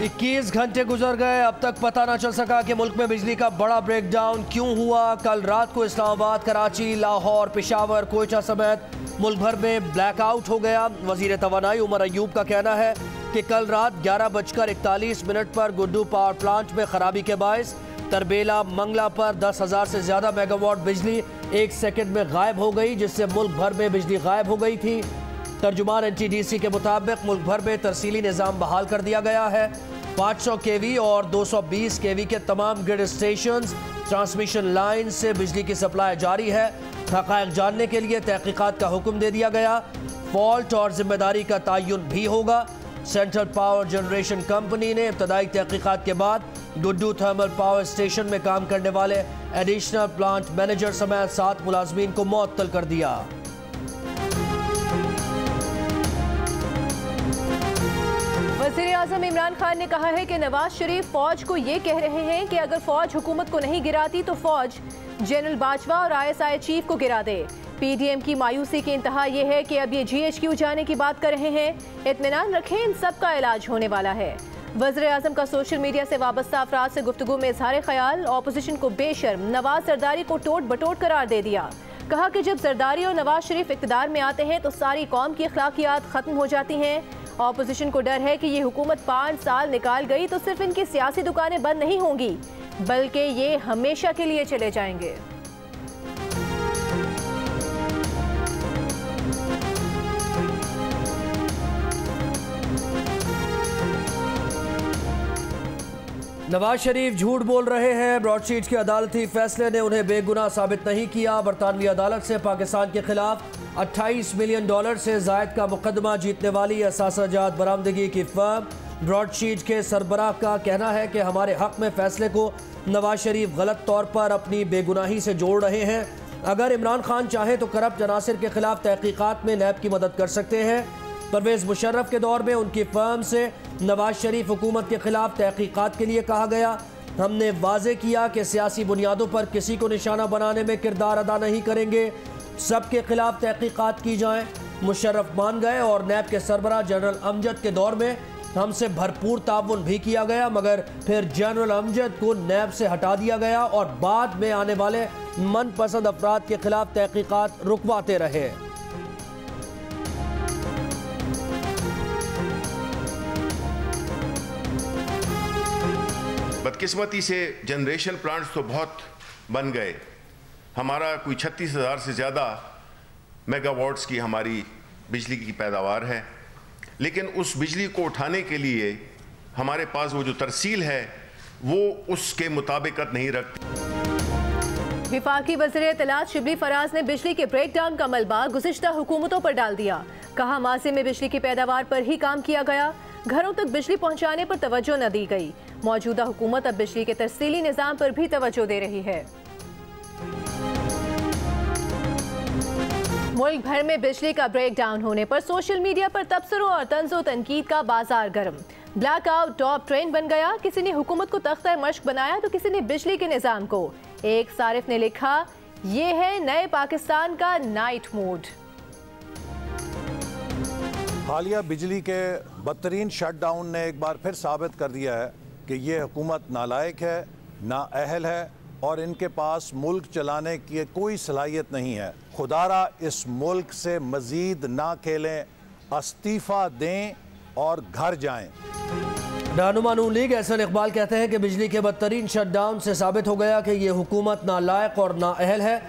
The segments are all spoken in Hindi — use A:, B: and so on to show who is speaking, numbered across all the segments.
A: 21 घंटे गुजर गए, अब तक पता न चल सका कि मुल्क में बिजली का बड़ा ब्रेकडाउन क्यों हुआ। कल रात को इस्लामाबाद, कराची, लाहौर, पेशावर, कोयटा समेत मुल्क भर में ब्लैकआउट हो गया। वजीर तवानाई उमर अयूब का कहना है कि कल रात 11:41 पर गुड्डू पावर प्लांट में खराबी के बायस तरबेला मंगला पर 10,000 से ज्यादा मेगावाट बिजली 1 सेकंड में गायब हो गई, जिससे मुल्क भर में बिजली गायब हो गई थी। तर्जुमान NTDC के मुताबिक मुल्क भर में तरसीली निज़ाम बहाल कर दिया गया है। 500 kV और 220 kV के तमाम ग्रिड स्टेशंस, ट्रांसमिशन लाइन से बिजली की सप्लाई जारी है। हक़ाइक़ जानने के लिए तहक़ीक़ात का हुक्म दे दिया गया। फॉल्ट और जिम्मेदारी का तयन भी होगा। सेंट्रल पावर जनरेशन कंपनी ने इब्तदाई तहक़ीक़ात के बाद गुड्डू थर्मल पावर स्टेशन में काम करने वाले एडिशनल प्लांट मैनेजर समेत 7 मुलाजमीन को मुअत्तल कर दिया।
B: वज़ीर आज़म इमरान खान ने कहा है कि नवाज शरीफ फौज को ये कह रहे हैं कि अगर फौज हुकूमत को नहीं गिराती तो फौज जनरल बाजवा और ISI चीफ को गिरा दे। PDM की मायूसी की इंतहा यह है कि अब ये GHQ जाने की बात कर रहे हैं। इत्मीनान रखें, इन सब का इलाज होने वाला है। वज़ीर आज़म का सोशल मीडिया से वाबस्ता अफराद से गुफ्तगू में इजहार ख्याल। ऑपोजिशन को बेशर्म, नवाज जरदारी को टोट बटोट करार दे दिया। कहा कि जब जरदारी और नवाज शरीफ इक़्तिदार में आते हैं तो सारी कौम की अखलाकियात ख़त्म हो जाती हैं। ऑपोजिशन को डर है कि ये हुकूमत 5 साल निकाल गई तो सिर्फ इनकी सियासी दुकानें बंद नहीं होंगी, बल्कि ये हमेशा के लिए चले जाएंगे।
A: नवाज शरीफ झूठ बोल रहे हैं। ब्रॉडशीट के अदालती फैसले ने उन्हें बेगुनाह साबित नहीं किया। बरतानवी अदालत से पाकिस्तान के खिलाफ $28 मिलियन से जायद का मुकदमा जीतने वाली असासाजात बरामदगी की फर्म ब्रॉडशीट के सरबराह का कहना है कि हमारे हक में फैसले को नवाज शरीफ गलत तौर पर अपनी बेगुनाही से जोड़ रहे हैं। अगर इमरान खान चाहे तो करप्ट अनासिर के खिलाफ तहकीकात में नैब की मदद कर सकते हैं। परवेज़ मुशर्रफ के दौर में उनकी फर्म से नवाज शरीफ हुकूमत के खिलाफ तहकीकात के लिए कहा गया। हमने वाजे किया कि सियासी बुनियादों पर किसी को निशाना बनाने में किरदार अदा नहीं करेंगे, सबके खिलाफ तहकीकात की जाएं। मुशर्रफ मान गए और नैब के सरबराह जनरल अमजद के दौर में हमसे भरपूर ताउन भी किया गया, मगर फिर जनरल अमजद को नैब से हटा दिया गया और बाद में आने वाले मनपसंद अफराद के खिलाफ तहकीकात रुकवाते रहे।
C: बदकिस्मती से जनरेशन प्लांट्स तो बहुत बन गए। हमारा कोई 36,000 से ज़्यादा मेगावाट्स की हमारी बिजली की पैदावार है, लेकिन उस बिजली को उठाने के लिए हमारे पास वो जो तरसील है वो उसके मुताबिकत नहीं रखती।
B: विफाकी वज़ीर इत्तलात शिबली फराज ने बिजली के ब्रेकडाउन का मलबा गुज़िश्ता हुकूमतों पर डाल दिया। कहा माज़ी में बिजली की पैदावार पर ही काम किया गया, घरों तक बिजली पहुंचाने पर तवज्जो न दी गई। मौजूदा हुकूमत अब बिजली के तरसीली निज़ाम पर भी तवज्जो दे रही है। मुल्क भर में बिजली का ब्रेकडाउन होने पर सोशल मीडिया पर तबसरों और तंज़ो तनकीद का बाजार गर्म। ब्लैकआउट टॉप ट्रेंड बन गया। किसी ने हुकूमत को तख्ता मश्क बनाया तो किसी ने बिजली के निज़ाम को। एक सारिफ ने लिखा, ये है नए पाकिस्तान का नाइट मोड।
D: हालिया बिजली के बदतरीन शटडाउन ने एक बार फिर साबित कर दिया है कि ये हुकूमत नालायक है, नाअहल है और इनके पास मुल्क चलाने की कोई सलाहियत नहीं है। खुदारा इस मुल्क से मजीद ना खेलें, इस्तीफ़ा दें और घर जाएं।
A: रहनुमा नून लीग एहसन इकबाल कहते हैं कि बिजली के बदतरीन शटडाउन से साबित हो गया कि ये हुकूमत नालायक और नाअहल है।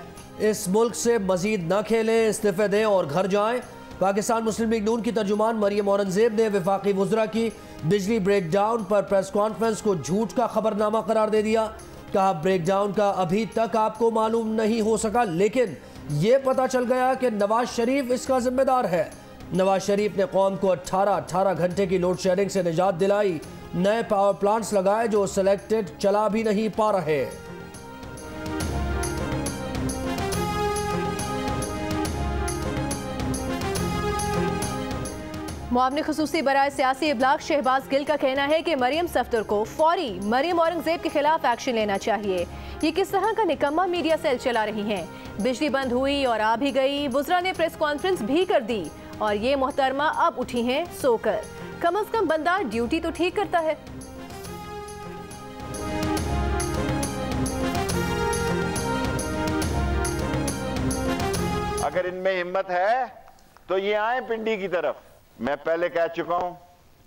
A: इस मुल्क से मजीद न खेलें, इस्तीफ़े दें और घर जाएं। पाकिस्तान मुस्लिम लीग नून की तर्जुमान मरियम औरंगजेब ने वफाकी वुज़रा की बिजली ब्रेकडाउन पर प्रेस कॉन्फ्रेंस को झूठ का खबरनामा करार दे दिया। कहा, ब्रेकडाउन का अभी तक आपको मालूम नहीं हो सका, लेकिन ये पता चल गया कि नवाज शरीफ इसका जिम्मेदार है। नवाज शरीफ ने कौम को 18 घंटे की लोड शेडिंग से निजात दिलाई, नए पावर प्लांट्स लगाए जो सिलेक्टेड चला भी नहीं पा रहे।
B: मुआवने खुसूसी बराए सियासी इबलाग शहबाज गिल का कहना है कि मरियम सफ्दर को फौरी मरियम औरंगजेब के खिलाफ एक्शन लेना चाहिए। ये किस तरह का निकम्मा मीडिया सेल चला रही हैं। बिजली बंद हुई और आ भी गई, वुज़रा ने प्रेस कॉन्फ्रेंस भी कर दी और ये मोहतरमा अब उठी हैं सोकर। कम अज कम बंदा ड्यूटी तो ठीक करता है।
E: अगर इनमें हिम्मत है तो ये आए पिंडी की तरफ। मैं पहले कह चुका हूं,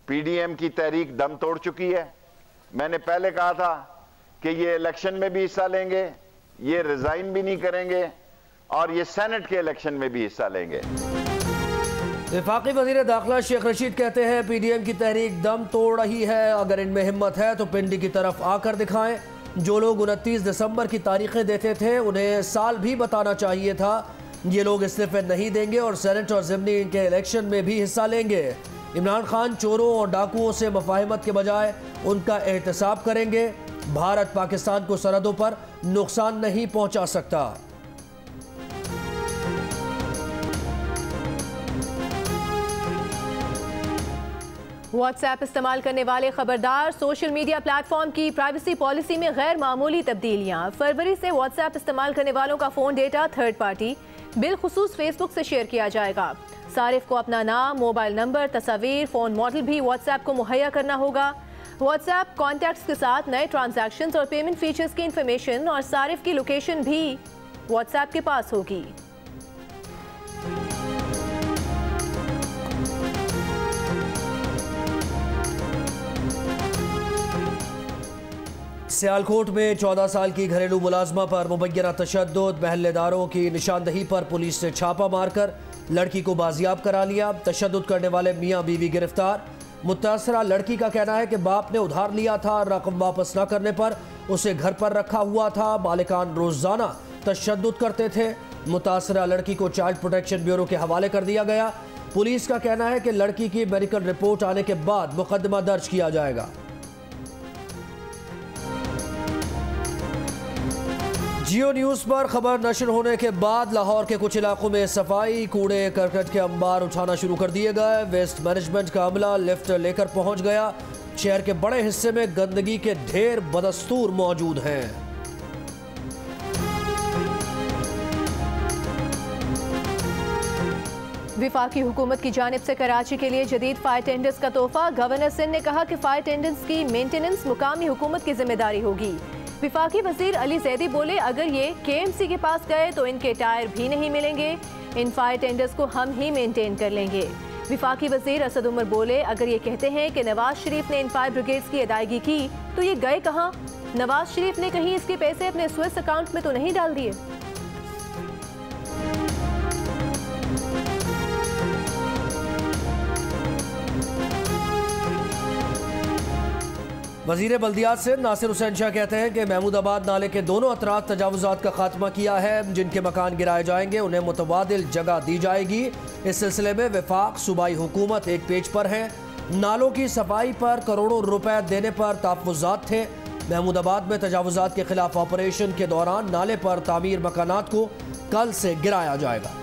E: पीडीएम की तहरीक दम तोड़ चुकी है। मैंने पहले कहा था कि ये इलेक्शन में भी हिस्सा लेंगे, ये रिजाइन भी नहीं करेंगे और ये सेनेट के इलेक्शन में भी हिस्सा लेंगे।
A: वफाकी वजीर दाखिला शेख रशीद कहते हैं पीडीएम की तहरीक दम तोड़ रही है, अगर इनमें हिम्मत है तो पिंडी की तरफ आकर दिखाएं। जो लोग 29 दिसंबर की तारीखें देते थे उन्हें साल भी बताना चाहिए था। ये लोग इस्तीफे नहीं देंगे और सेनेट और ज़िमनी के इलेक्शन में भी हिस्सा लेंगे। इमरान खान चोरों और डाकुओं से मुफाहिमत के बजाय उनका एहतसाब करेंगे। भारत पाकिस्तान को सरहदों पर नुकसान नहीं पहुंचा सकता।
B: व्हाट्सएप इस्तेमाल करने वाले खबरदार, सोशल मीडिया प्लेटफॉर्म की प्राइवेसी पॉलिसी में गैर मामूली तब्दीलियां। फरवरी से व्हाट्सएप इस्तेमाल करने वालों का फ़ोन डेटा थर्ड पार्टी बिलखुसूस फेसबुक से शेयर किया जाएगा। सारिफ को अपना नाम, मोबाइल नंबर, तस्वीर, फ़ोन मॉडल भी व्हाट्सएप को मुहैया करना होगा। व्हाट्सएप कॉन्टैक्ट्स के साथ नए ट्रांजैक्शंस और पेमेंट फीचर्स की इंफॉर्मेशन और सारिफ की लोकेशन भी व्हाट्सएप के पास होगी।
A: सियालकोट में 14 साल की घरेलू मुलाजमा पर मुबैना तशद्दुद, महल्लेदारों की निशानदही पर पुलिस ने छापा मारकर लड़की को बाजियाब करा लिया। तशद्दुद करने वाले मियाँ बीवी गिरफ्तार। मुतासरा लड़की का कहना है कि बाप ने उधार लिया था, रकम वापस न करने पर उसे घर पर रखा हुआ था। मालिकान रोजाना तशद्दुद करते थे। मुतासरा लड़की को चाइल्ड प्रोटेक्शन ब्यूरो के हवाले कर दिया गया। पुलिस का कहना है कि लड़की की मेडिकल रिपोर्ट आने के बाद मुकदमा दर्ज किया जाएगा। जियो न्यूज़ पर खबर नशर होने के बाद लाहौर के कुछ इलाकों में सफाई, कूड़े करकट के अंबार उठाना शुरू कर दिए गए। वेस्ट मैनेजमेंट का अमला लिफ्ट लेकर पहुंच गया। शहर के बड़े हिस्से में गंदगी के ढेर बदस्तूर मौजूद हैं।
B: विफाकी हुकूमत की जानिब से कराची के लिए जदीद फायर टेंडर्स का तोहफा। गवर्नर सिंध ने कहा कि फायर टेंडर्स की मेंटेनेंस मुकामी हुकूमत की जिम्मेदारी होगी। विफाकी वजीर अली जैदी बोले, अगर ये केएमसी के पास गए तो इनके टायर भी नहीं मिलेंगे। इन फायर टेंडर्स को हम ही मेंटेन कर लेंगे। विफाकी वजीर असद उमर बोले, अगर ये कहते हैं कि नवाज शरीफ ने इन फायर ब्रिगेड्स की अदायगी की तो ये गए कहाँ? नवाज शरीफ ने कहीं इसके पैसे अपने स्विस अकाउंट में तो नहीं डाल दिए?
A: वजीर बल्दियात से नासिर हुसैन शाह कहते हैं कि महमूदाबाद नाले के दोनों अतराफ तजावुजात का खात्मा किया है। जिनके मकान गिराए जाएंगे उन्हें मुतबादिल जगह दी जाएगी। इस सिलसिले में वफाक सूबाई हुकूमत एक पेज पर है। नालों की सफाई पर करोड़ों रुपए देने पर तहफ़्फ़ुज़ात थे। महमूदाबाद में तजावुजात के खिलाफ ऑपरेशन के दौरान नाले पर तामीर मकानात को कल से गिराया जाएगा।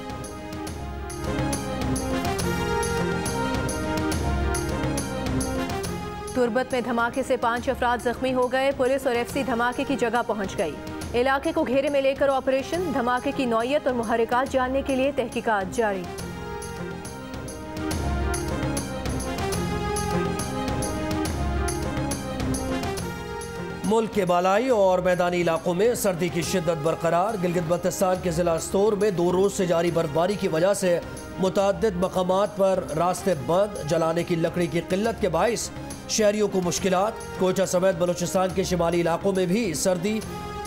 B: तुरबत में धमाके से 5 अफराद जख्मी हो गए। पुलिस और एफसी धमाके की जगह पहुंच गई। इलाके को घेरे में लेकर ऑपरेशन। धमाके की नौयत और मुहर्रिकात जानने के लिए तहकीकात जारी।
A: मुल्क के बालाई और मैदानी इलाकों में सर्दी की शिद्दत बरकरार। गिलगित बल्तिस्तान के जिला स्तोर में 2 रोज से जारी बर्फबारी की वजह से मुतअद्दिद मकामात पर रास्ते बंद। जलाने की लकड़ी की किल्लत के बाइस शहरियों को मुश्किलात। कोयटा समेत बलूचिस्तान के शिमाली इलाकों में भी सर्दी।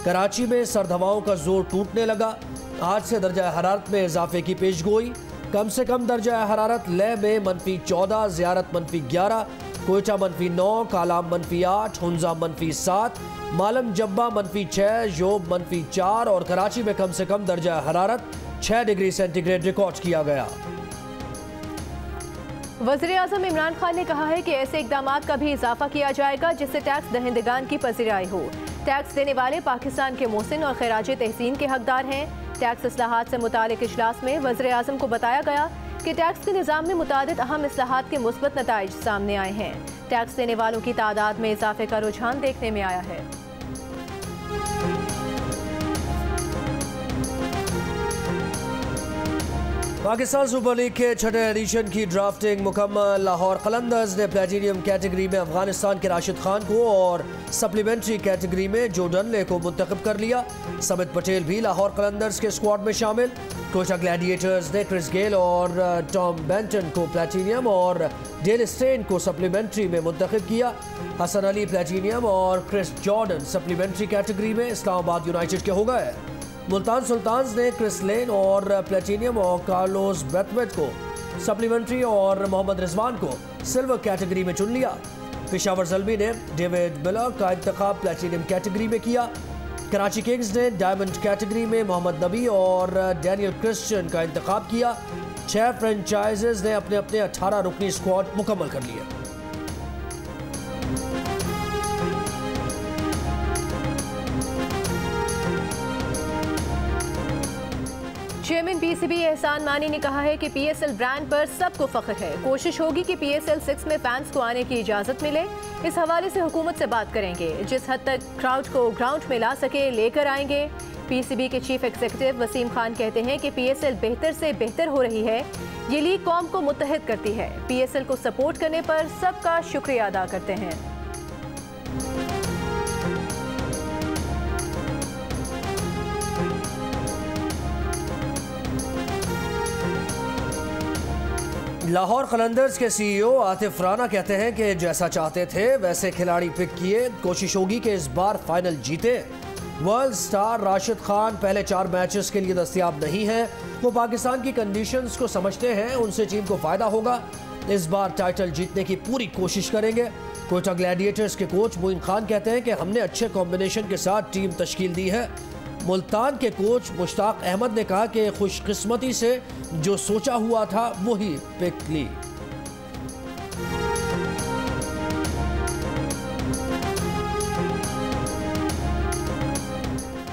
A: कराची में सर्द हवाओं का जोर टूटने लगा। आज से दर्जा हरारत में इजाफे की पेशगोई। कम से कम दर्जा हरारत लेह में -14, ज़ियारत -11, कोयटा -9, कालाम -8, हुंजा -7, मालम जब्बा -6, योब -4 और कराची में कम से कम दर्जा हरारत 6 डिग्री सेंटीग्रेड रिकॉर्ड किया गया।
B: वज़ीर आज़म इमरान खान ने कहा है कि ऐसे इक़दामात का भी इजाफा किया जाएगा जिससे टैक्स दहिंदगान की पजीराई हो। टैक्स देने वाले पाकिस्तान के मोहसिन और खैराज तहसीन के हकदार हैं। टैक्स इस्लाहात से मुतालिक इजलास में वज़ीर आज़म को बताया गया कि टैक्स के निज़ाम में मुतादिद अहम इस्लाहात के मुस्बत नताइज सामने आए हैं। टैक्स देने वालों की तादाद में इजाफे का रुझान देखने में आया है।
A: पाकिस्तान सुपर लीग के छठे एडिशन की ड्राफ्टिंग मुकम्मल। लाहौर कलंदर्स ने प्लेटिनियम कैटेगरी में अफगानिस्तान के राशिद खान को और सप्लीमेंट्री कैटेगरी में जो डनले को मुंतखब कर लिया। समित पटेल भी लाहौर कलंदर्स के स्क्वाड में शामिल। कोटा ग्लैडिएटर्स ने क्रिस गेल और टॉम बेंटन को प्लेटिनियम और डेल स्टेन को सप्लीमेंट्री में मुंतखब किया। हसन अली प्लेटिनियम और क्रिस जॉर्डन सप्लीमेंट्री कैटेगरी में इस्लामाबाद यूनाइटेड के हो गए। मुल्तान सुल्तान्स ने क्रिस लेन और प्लेटिनियम और कार्लोस ब्रेथवेट को सप्लीमेंट्री और मोहम्मद रिजवान को सिल्वर कैटेगरी में चुन लिया। पेशावर ज़ल्मी ने डेविड मिलर का इंतखाब प्लेटिनियम कैटेगरी में किया। कराची किंग्स ने डायमंड कैटेगरी में मोहम्मद नबी और डैनियल क्रिश्चियन का इंतखाब किया। 6 फ्रेंचाइजेज ने अपने अपने 18 रुकनी स्क्वाड मुकम्मल कर लिए।
B: चेयरमैन पीसीबी एहसान मानी ने कहा है कि पीएसएल ब्रांड पर सबको फख्र है। कोशिश होगी कि पीएसएल 6 में फैंस को आने की इजाजत मिले। इस हवाले से हुकूमत से बात करेंगे। जिस हद तक क्राउड को ग्राउंड में ला सके लेकर आएंगे। पीसीबी के चीफ एग्जीक्यूटिव वसीम खान कहते हैं कि पीएसएल बेहतर से बेहतर हो रही है। ये लीग कौम को मुत्तहिद करती है। पीएसएल को सपोर्ट करने पर सबका शुक्रिया अदा करते हैं।
A: लाहौर कलंदर्स के सीईओ आतिफ राना कहते हैं कि जैसा चाहते थे वैसे खिलाड़ी पिक किए। कोशिश होगी कि इस बार फाइनल जीते। वर्ल्ड स्टार राशिद खान पहले 4 मैचेस के लिए दस्तयाब नहीं है। वो पाकिस्तान की कंडीशंस को समझते हैं। उनसे टीम को फायदा होगा। इस बार टाइटल जीतने की पूरी कोशिश करेंगे। कोटा ग्लैडिएटर्स के कोच मोइन खान कहते हैं कि हमने अच्छे कॉम्बिनेशन के साथ टीम तश्कील दी है। मुल्तान के कोच मुश्ताक अहमद ने कहा कि खुशकिस्मती से जो सोचा हुआ था वही पिक ली।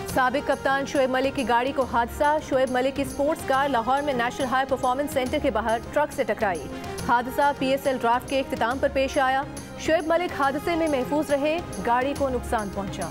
B: साबिक कप्तान शोएब मलिक की गाड़ी को हादसा। शोएब मलिक की स्पोर्ट्स कार लाहौर में नेशनल हाई परफॉर्मेंस सेंटर के बाहर ट्रक से टकराई। हादसा पीएसएल ड्राफ्ट के इख्तिताम पर पेश आया। शोएब मलिक हादसे में महफूज रहे। गाड़ी को नुकसान पहुंचा।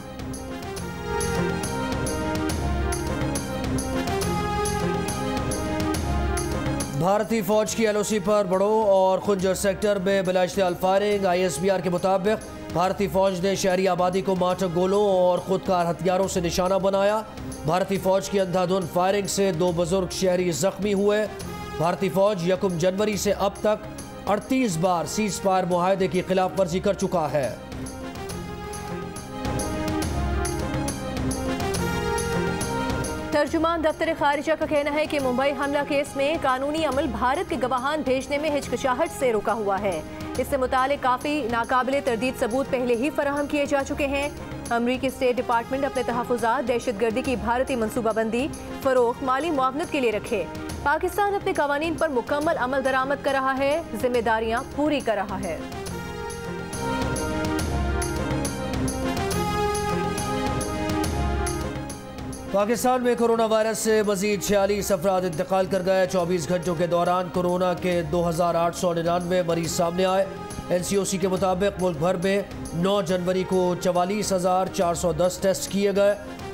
A: भारतीय फौज की एलओसी पर बड़ो और खुंजर सेक्टर में बिलाइश्तियाल फायरिंग। आईएसबीआर के मुताबिक भारतीय फौज ने शहरी आबादी को मारक गोलों और खुदकार हथियारों से निशाना बनाया। भारतीय फौज की अंधाधुंध फायरिंग से 2 बुजुर्ग शहरी जख्मी हुए। भारतीय फौज 1 जनवरी से अब तक 38 बार सीज फायर मुआहदे की खिलाफ वर्जी कर चुका है।
B: तर्जुमान दफ्तर खारिजा का कहना है कि मुंबई हमला केस में कानूनी अमल भारत के गवाहान भेजने में हिचकिचाहट से रुका हुआ है। इससे मुतालिक काफ़ी नाकाबिले तरदीद सबूत पहले ही फराहम किए जा चुके हैं। अमरीकी स्टेट डिपार्टमेंट अपने तहफ़्फ़ुज़ात दहशतगर्दी की भारतीय मनसूबाबंदी, फ़रोग़, माली मुआवनत के लिए रखे। पाकिस्तान अपने कवानीन पर मुकम्मल अमल दरामद कर रहा है, जिम्मेदारियाँ पूरी कर रहा है।
A: पाकिस्तान में कोरोना वायरस से मजीद 46 अफराद इंतकाल कर गए। 24 घंटों के दौरान कोरोना के 2899 मरीज सामने आए। NCOC के मुताबिक मुल्क भर में 9 जनवरी को 44,410 टेस्ट किए गए।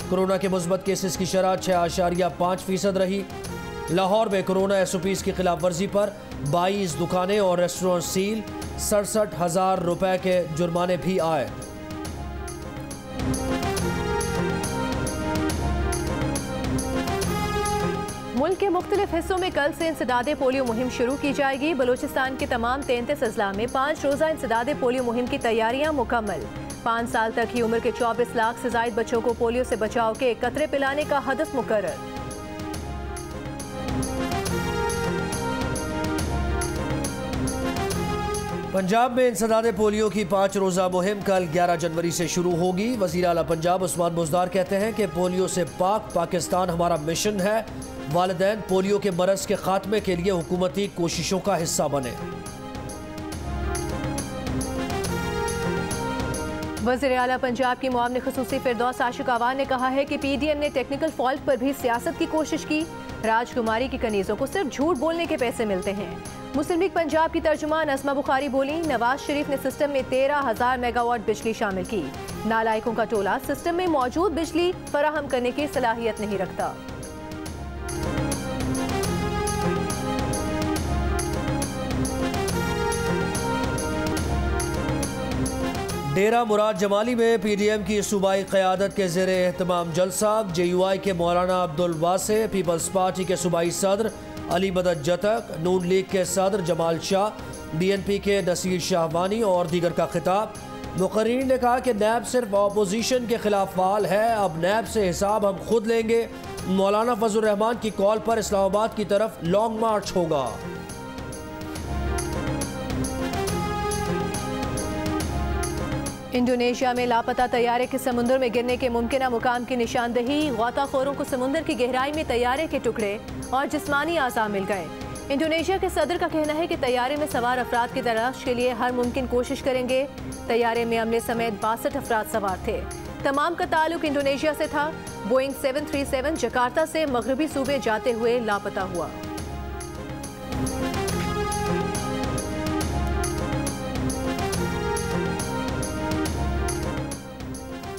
A: कोरोना के मुस्बत केसेस की शरह 6.5% रही। लाहौर में कोरोना SOPs की खिलाफ वर्जी पर 22 दुकानें और रेस्टोरेंट सील। 67,000 रुपए के जुर्माने भी आए।
B: मुल्क के मुख्तलिफ हिस्सों में कल से इंसदादे पोलियो मुहिम शुरू की जाएगी। बलूचिस्तान के तमाम 33 अजला में 5 रोज़ा इंसदादे पोलियो मुहिम की तैयारियां मुकम्मल। 5 साल तक की उम्र के 24 लाख से ज़ायद बच्चों को पोलियो से बचाव के कतरे पिलाने का हदफ मुकर्रर।
A: पंजाब में इंसदादे पोलियो की 5 रोज़ा मुहिम कल 11 जनवरी से शुरू होगी। वज़ीर आला पंजाब उस्मान बुज़दार कहते हैं कि पोलियो से पाक पाकिस्तान हमारा मिशन है। वालिदैन पोलियो के मरज़ के खात्मे के लिए हुकूमती कोशिशों का हिस्सा बने।
B: वज़ीर आला पंजाब की मुआविन ख़ुसूसी फिरदौस आशिक अवान ने कहा है कि PDM ने टेक्निकल फॉल्ट पर भी सियासत की कोशिश की। राजकुमारी की कनीज़ों को सिर्फ झूठ बोलने के पैसे मिलते हैं। मुस्लिम लीग पंजाब की तर्जुमान असमा बुखारी बोली, नवाज शरीफ ने सिस्टम में 13,000 मेगावाट बिजली शामिल की। नालायकों का टोला सिस्टम में मौजूद बिजली फराहम करने की सलाहियत नहीं रखता।
A: डेरा मुराद जमाली में PDM की सूबाई क़यादत के ज़ेरे एहतमाम जलसा। JUI के मौलाना अब्दुल वासे, पीपल्स पार्टी के सूबाई सदर अली मदद जतक, नून लीग के सदर जमाल शाह, BNP के नसीर शाहवानी और दीगर का खिताब। मुकर्रीन ने कहा कि नैब सिर्फ अपोजिशन के खिलाफ फाल है, अब नैब से हिसाब हम खुद लेंगे। मौलाना फजल रहमान की कॉल पर इस्लामाबाद की तरफ लॉन्ग मार्च होगा।
B: इंडोनेशिया में लापता तैयारे के समुद्र में गिरने के मुमकिन मुकाम की निशानदही। गौताखोरों को समुद्र की गहराई में तैयारे के टुकड़े और जिस्मानी आज़ा मिल गए। इंडोनेशिया के सदर का कहना है कि तैयारे में सवार अफराद की तलाश के लिए हर मुमकिन कोशिश करेंगे। तैयारे में अमले समेत 62 अफराद सवार थे। तमाम का ताल्लुक इंडोनेशिया से था। बोइंग 737 जकार्ता से मगरबी सूबे जाते हुए लापता हुआ।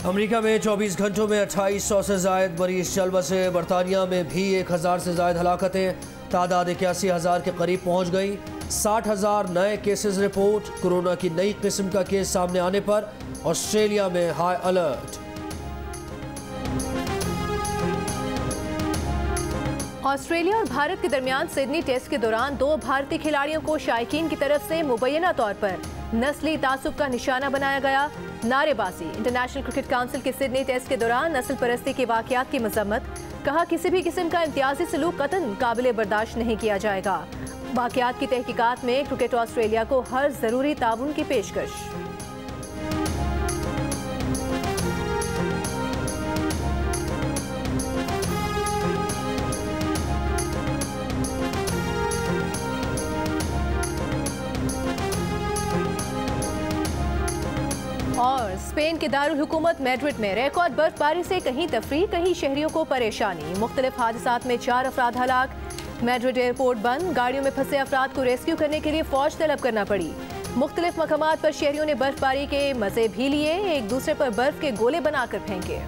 A: अमेरिका में 24 घंटों में 2800 से जायद मरीज चल बसे। बरतानिया में भी 1000 से जायद हलाकतें। तादाद 81,000 के करीब पहुंच गई। 60,000 नए केसेस रिपोर्ट। कोरोना की नई किस्म का केस सामने आने पर ऑस्ट्रेलिया में हाई अलर्ट।
B: ऑस्ट्रेलिया और भारत के दरमियान सिडनी टेस्ट के दौरान 2 भारतीय खिलाड़ियों को शायकीन की तरफ से मुबैना तौर पर नस्ली तासुब का निशाना बनाया गया। नारेबाजी। इंटरनेशनल क्रिकेट काउंसिल के सिडनी टेस्ट के दौरान नस्ल परस्ती के वाकयात की मजम्मत। कहा किसी भी किस्म का इम्तियाजी सलूक कतन काबिल बर्दाश्त नहीं किया जाएगा। वाकयात की तहकीकात में क्रिकेट ऑस्ट्रेलिया को हर जरूरी ताउन की पेशकश। और स्पेन के दारुल हुकूमत मैड्रिड में रिकॉर्ड बर्फबारी से कहीं तफरीह कहीं शहरियों को परेशानी। मुख्तलिफ हादसात में 4 अफराद हलाक। मैड्रिड एयरपोर्ट बंद। गाड़ियों में फंसे अफराद को रेस्क्यू करने के लिए फौज तलब करना पड़ी। मुख्तलिफ मकामात पर शहरियों ने बर्फबारी के मजे भी लिए। एक दूसरे पर बर्फ के गोले बनाकर फेंके।